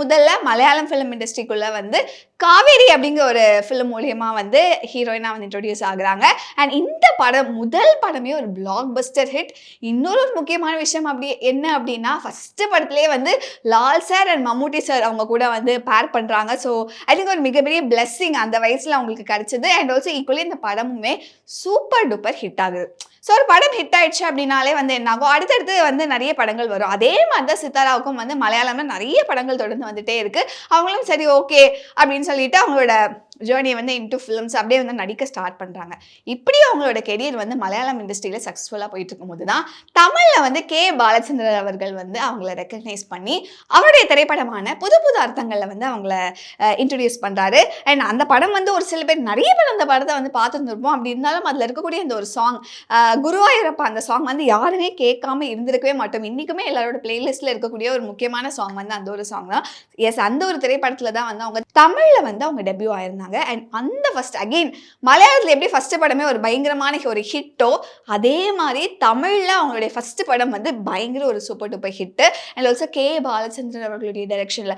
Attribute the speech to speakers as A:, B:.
A: முதல்ல மலையாளம் ஃபிலிம் இண்டஸ்ட்ரிக்குள்ள வந்து காவேரி அப்படிங்கிற ஒரு ஃபிலிம் மூலியமா வந்து ஹீரோயினா வந்து இன்ட்ரோடியூஸ் ஆகுறாங்க. அண்ட் இந்த படம் முதல் படமே ஒரு பிளாக் பஸ்டர் ஹிட். இன்னொரு ஒரு முக்கியமான விஷயம் என்ன அப்படின்னா, ஃபர்ஸ்ட் படத்திலேயே வந்து Lal sir and Mammootty sir அவங்க கூட வந்து பேர் பண்றாங்க. ஸோ ஐ திங்க் ஒரு மிகப்பெரிய பிளெஸ்ஸிங் அந்த வயசுல அவங்களுக்கு கிடைச்சது. அண்ட் ஆல்சோ ஈக்குவலி இந்த படமுமே சூப்பர் டூப்பர் ஹிட் ஆகுது. ஸோ ஒரு படம் ஹிட் ஆயிடுச்சு அப்படின்னாலே வந்து என்ன ஆகும், அடுத்தடுத்து வந்து நிறைய படங்கள் வரும். அதே மாதிரி தான் சித்தாராவுக்கும் வந்து மலையாளம்ல நிறைய படங்கள் தொடர்ந்து வந்துட்டே இருக்கு. அவங்களும் சரி ஓகே அப்படின்னு சொல்லிட்டு அவங்களோட ஜேர்னி வந்து இன்டூ ஃபிலிம்ஸ் அப்படியே வந்து நடிக்க ஸ்டார்ட் பண்றாங்க. இப்படி அவங்களோட கெரியர் வந்து மலையாளம் இண்டஸ்ட்ரியில சக்ஸஸ்ஃபுல்லா போயிட்டு இருக்கும்போது தான் தமிழ்ல வந்து கே பாலச்சந்திரன் அவர்கள் வந்து அவங்கள ரெக்கக்னைஸ் பண்ணி அவருடைய திரைப்படமான புது புது அர்த்தங்கள்ல வந்து அவங்கள இன்ட்ரடியூஸ் பண்றாரு. அண்ட் அந்த படம் வந்து ஒரு சில பேர் நிறைய பேர் அந்த படத்தை வந்து பார்த்துருந்துருப்போம். அப்படி இருந்தாலும் அதுல இருக்கக்கூடிய இந்த ஒரு சாங் குருவாயூரப்பா, அந்த சாங் வந்து யாருமே கேட்காம இருந்திருக்கவே மாட்டோம். இன்னைக்குமே எல்லாரோட பிளேலிஸ்ட்ல இருக்கக்கூடிய ஒரு முக்கியமான சாங் வந்து அந்த ஒரு சாங் தான். எஸ், அந்த ஒரு திரைப்படத்துல தான் வந்து அவங்க தமிழ்ல வந்து அவங்க டெபியூ ஆயிருந்தாங்க. அண்ட் அந்த ஃபர்ஸ்ட் அகெயின் மலையாளத்துல எப்படி ஃபர்ஸ்ட் படமே ஒரு பயங்கரமான ஒரு ஹிட்டோ, அதே மாதிரி தமிழ்ல அவங்களுடைய ஃபர்ஸ்ட் படம் வந்து பயங்கர ஒரு super duper hit. And also K Balachandran அவர்களுடைய டைரக்ஷன்ல